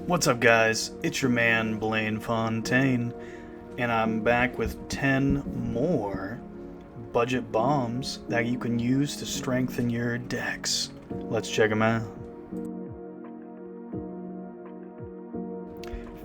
What's up, guys? It's your man Blaine Fontaine, and I'm back with 10 more budget bombs that you can use to strengthen your decks. Let's check them out.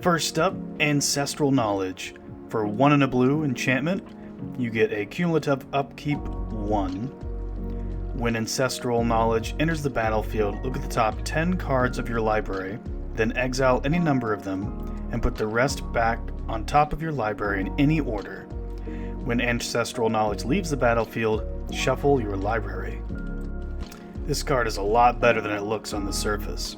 First up, Ancestral Knowledge. For 1 and a blue enchantment, you get a cumulative upkeep 1. When Ancestral Knowledge enters the battlefield, look at the top 10 cards of your library, then exile any number of them, and put the rest back on top of your library in any order. When Ancestral Knowledge leaves the battlefield, shuffle your library. This card is a lot better than it looks on the surface.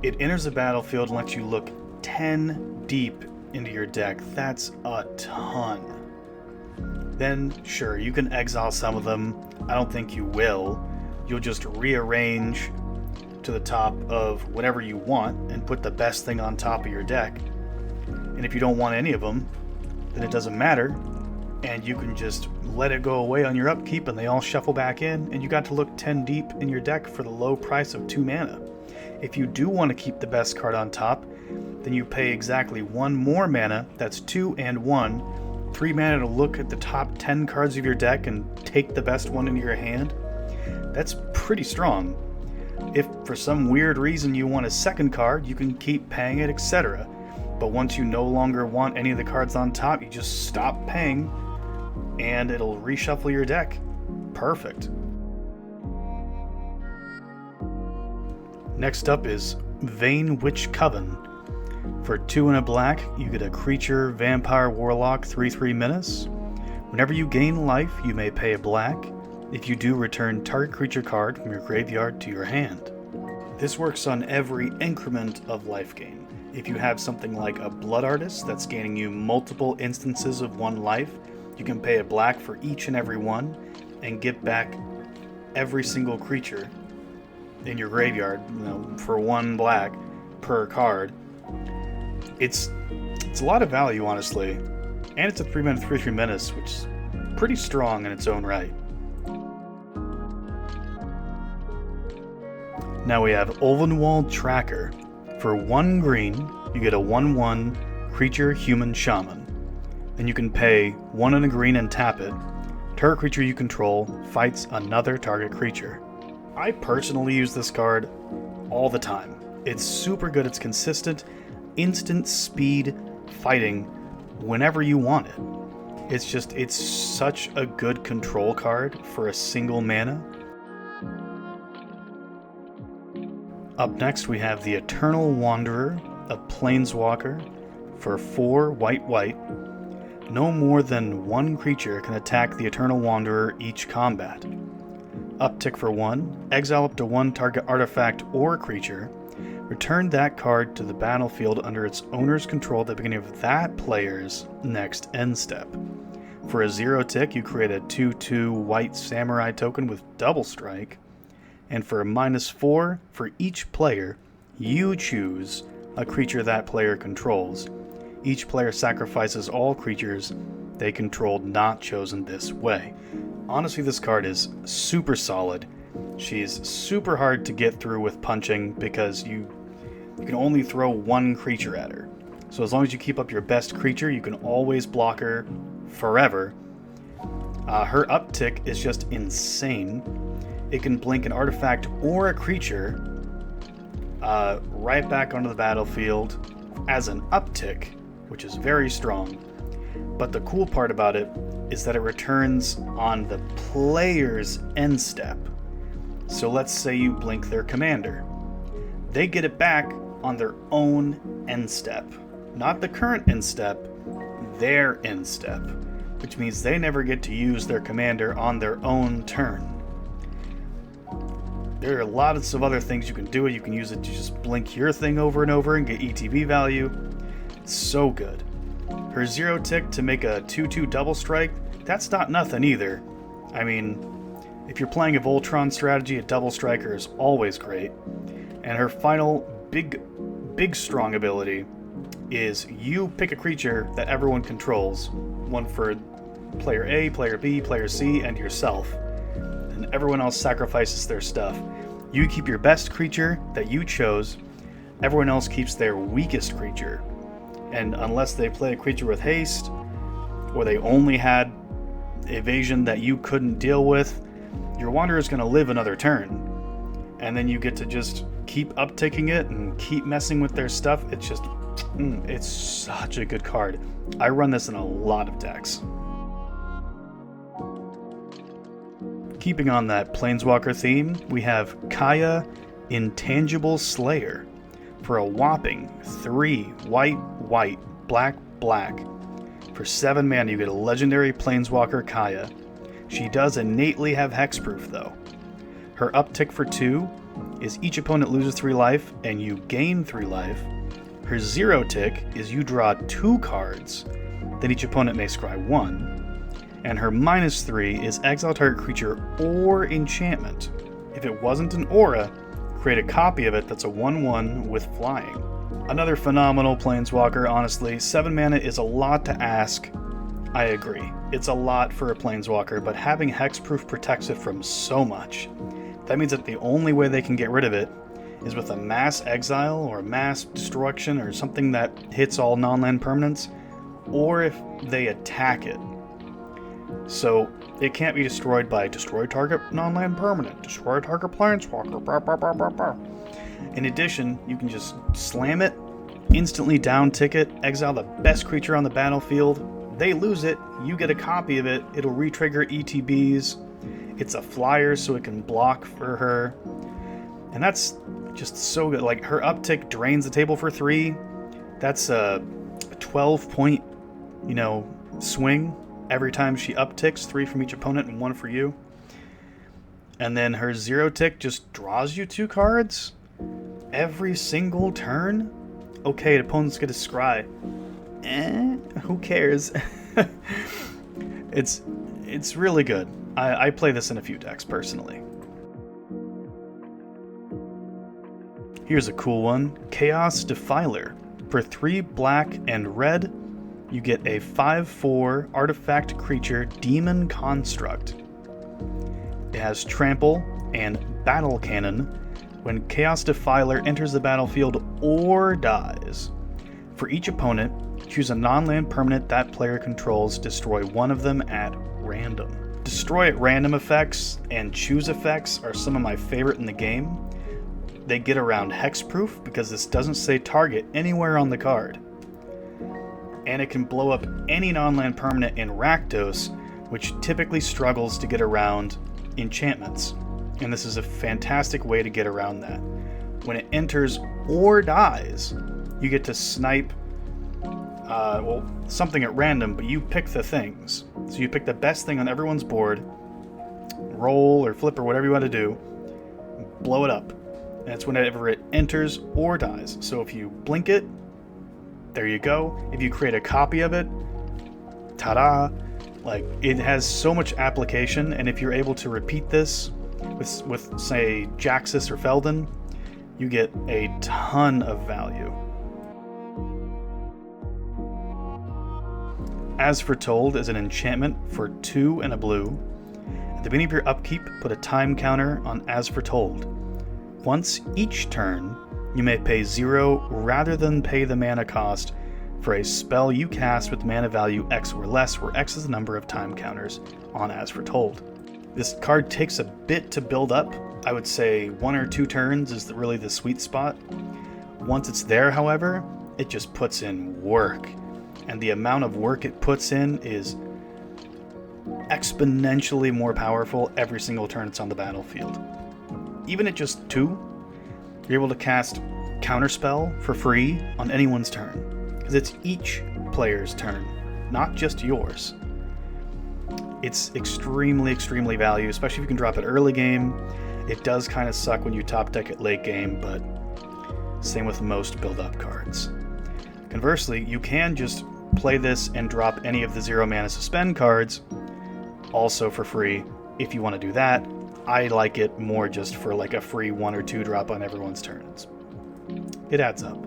It enters the battlefield and lets you look 10 deep into your deck. That's a ton. Then, sure, you can exile some of them. I don't think you will. You'll just rearrange to the top of whatever you want and put the best thing on top of your deck. And if you don't want any of them, then it doesn't matter, and you can just let it go away on your upkeep and they all shuffle back in, and you got to look 10 deep in your deck for the low price of 2 mana. If you do want to keep the best card on top, then you pay exactly 1 more mana, that's 2 and 1, 3 mana to look at the top 10 cards of your deck and take the best one into your hand. That's pretty strong. If for some weird reason you want a second card, you can keep paying it, etc. But once you no longer want any of the cards on top, you just stop paying and it'll reshuffle your deck. Perfect. Next up is Vane Witch Coven. For 2 and a black, you get a creature, vampire, warlock, 3/3 menace. Whenever you gain life, you may pay a black. If you do, return target creature card from your graveyard to your hand. This works on every increment of life gain. If you have something like a Blood Artist that's gaining you multiple instances of 1 life, you can pay a black for each and every one and get back every single creature in your graveyard, for 1 black per card. It's a lot of value, honestly, and it's a 3-mana 3/3 menace, which is pretty strong in its own right. Now we have Ulvenwald Tracker. For 1 green, you get a 1/1 creature human shaman. Then you can pay 1 and a green and tap it. Target creature you control fights another target creature. I personally use this card all the time. It's super good, it's consistent, instant speed fighting whenever you want it. It's such a good control card for a single mana. Up next we have the Eternal Wanderer, a Planeswalker. For 4 white. No more than 1 creature can attack the Eternal Wanderer each combat. Uptick for 1, exile up to 1 target artifact or creature. Return that card to the battlefield under its owner's control at the beginning of that player's next end step. For a 0 tick, you create a 2/2 white samurai token with double strike. And for a -4, for each player, you choose a creature that player controls. Each player sacrifices all creatures they controlled not chosen this way. Honestly, this card is super solid. She's super hard to get through with punching because you can only throw 1 creature at her. So as long as you keep up your best creature, you can always block her forever. Her uptick is just insane. It can blink an artifact or a creature right back onto the battlefield as an uptick, which is very strong. But the cool part about it is that it returns on the player's end step. So let's say you blink their commander. They get it back on their own end step. Not the current end step, their end step. Which means they never get to use their commander on their own turn. There are lots of other things you can do. You can use it to just blink your thing over and over and get ETB value. It's so good. Her 0 tick to make a 2/2 double strike, that's not nothing either. I mean, if you're playing a Voltron strategy, a double striker is always great. And her final big strong ability is you pick a creature that everyone controls. One for player A, player B, player C, and yourself. And everyone else sacrifices their stuff. You keep your best creature that you chose, everyone else keeps their weakest creature. And unless they play a creature with haste, or they only had evasion that you couldn't deal with, your Wanderer is going to live another turn. And then you get to just keep upticking it and keep messing with their stuff. It's just, it's such a good card. I run this in a lot of decks. Keeping on that Planeswalker theme, we have Kaya, Intangible Slayer. For a whopping 3 white, white, black, black. For 7 mana, you get a legendary Planeswalker Kaya. She does innately have hexproof, though. Her uptick for 2 is each opponent loses 3 life, and you gain 3 life. Her 0 tick is you draw 2 cards, then each opponent may scry 1. And her -3 is exile target creature or enchantment. If it wasn't an aura, create a copy of it that's a 1/1 with flying. Another phenomenal Planeswalker, honestly. 7 mana is a lot to ask. I agree. It's a lot for a Planeswalker, but having hexproof protects it from so much. That means that the only way they can get rid of it is with a mass exile or a mass destruction or something that hits all non-land permanents, or if they attack it. So it can't be destroyed by destroy target non-land permanent, destroy target planeswalker, blah, blah, blah, blah, blah. In addition, you can just slam it, instantly down tick it, exile the best creature on the battlefield. They lose it, you get a copy of it, it'll re-trigger ETBs. It's a flyer, so it can block for her. And that's just so good. Like, her uptick drains the table for 3. That's a 12-point, swing every time she upticks. 3 from each opponent and 1 for you. And then her 0 tick just draws you 2 cards every single turn. Okay, the opponent's gonna scry. Who cares? It's really good. I play this in a few decks, personally. Here's a cool one. Chaos Defiler. For 3 black and red, you get a 5/4 artifact creature demon construct. It has trample and battle cannon when Chaos Defiler enters the battlefield or dies. For each opponent, choose a non-land permanent that player controls, destroy 1 of them at random. Destroy at random effects and choose effects are some of my favorite in the game. They get around hexproof because this doesn't say target anywhere on the card. And it can blow up any non-land permanent in Rakdos, which typically struggles to get around enchantments. And this is a fantastic way to get around that. When it enters or dies, you get to snipe something at random, but you pick the things. So you pick the best thing on everyone's board, roll or flip or whatever you want to do, blow it up. And that's whenever it enters or dies. So if you blink it, there you go. If you create a copy of it, ta-da! Like, it has so much application, and if you're able to repeat this with say, Jaxus or Felden, you get a ton of value. As Foretold is an enchantment for 2 and a blue. At the beginning of your upkeep, put a time counter on As Foretold. Once each turn, you may pay 0 rather than pay the mana cost for a spell you cast with mana value X or less, where X is the number of time counters on As Foretold. This card takes a bit to build up. I would say 1 or 2 turns is really the sweet spot. Once it's there, however, it just puts in work. And the amount of work it puts in is exponentially more powerful every single turn it's on the battlefield. Even at just 2, you're able to cast Counterspell for free on anyone's turn, because it's each player's turn, not just yours. It's extremely, extremely valuable, especially if you can drop it early game. It does kind of suck when you top deck it late game, but same with most build-up cards. Conversely, you can just play this and drop any of the 0 mana suspend cards, also for free, if you want to do that. I like it more just for like a free 1 or 2 drop on everyone's turns. It adds up.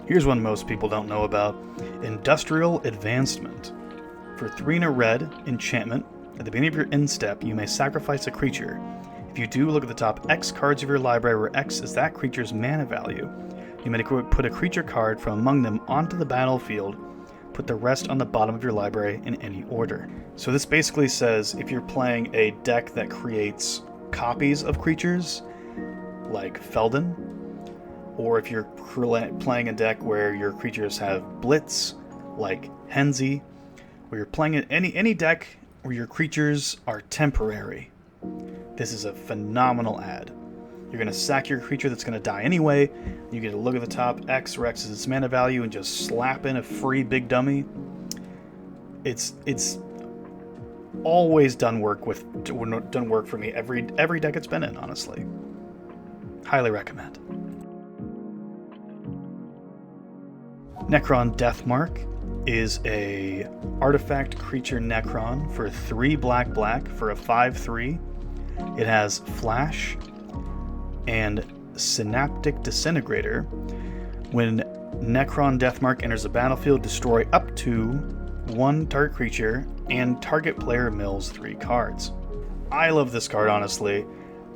Here's one most people don't know about. Industrial Advancement. For 3 and a red enchantment, at the beginning of your end step, you may sacrifice a creature. If If you do, look at the top X cards of your library, where X is that creature's mana value. You may put a creature card from among them onto the battlefield. Put the rest on the bottom of your library in any order. So this basically says if you're playing a deck that creates copies of creatures, like Felden, or if you're playing a deck where your creatures have Blitz, like Henzi, or you're playing any deck where your creatures are temporary, this is a phenomenal ad. You're going to sack your creature that's going to die anyway. You get to look at the top X, where X is its mana value, and just slap in a free big dummy. It's always done work for me every deck it's been in, honestly. Highly recommend. Necron Deathmark is a artifact creature Necron for 3 black for a 5/3. It has Flash and Synaptic Disintegrator. When Necron Deathmark enters the battlefield, destroy up to 1 target creature, and target player mills 3 cards. I love this card, honestly.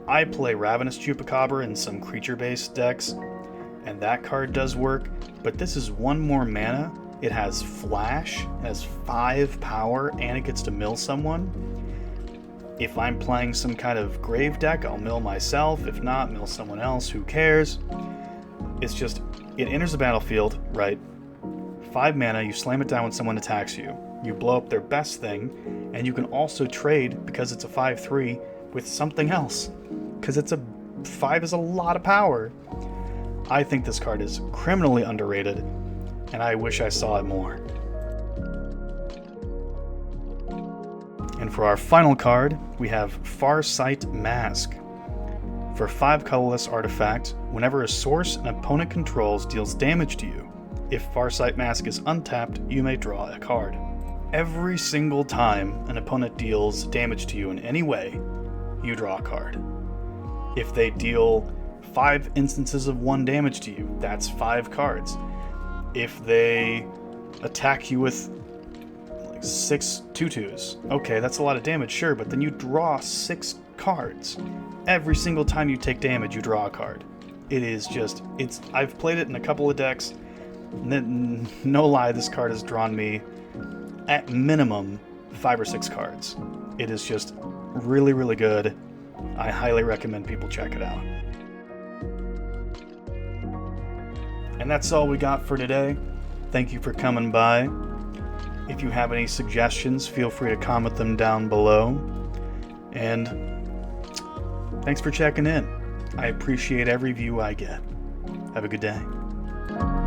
I play Ravenous Chupacabra in some creature-based decks, and that card does work, but this is 1 more mana. It has Flash, it has 5 power, and it gets to mill someone. If I'm playing some kind of grave deck, I'll mill myself. If not, mill someone else. Who cares? It's just, it enters the battlefield, right? 5 mana, you slam it down when someone attacks you. You blow up their best thing, and you can also trade, because it's a 5/3, with something else. Because 5 is a lot of power. I think this card is criminally underrated, and I wish I saw it more. And for our final card, we have Farsight Mask. For 5 colorless artifact, whenever a source an opponent controls deals damage to you, if Farsight Mask is untapped, you may draw a card. Every single time an opponent deals damage to you in any way, you draw a card. If they deal 5 instances of 1 damage to you, that's 5 cards. If they attack you with 6 2/2s, okay, that's a lot of damage, sure, but then you draw 6 cards. Every single time you take damage, you draw a card. It is just, I've played it in a couple of decks. No lie, this card has drawn me at minimum 5 or 6 cards. It is just really, really good. I highly recommend people check it out. And that's all we got for today. Thank you for coming by. If you have any suggestions, feel free to comment them down below. And thanks for checking in. I appreciate every view I get. Have a good day.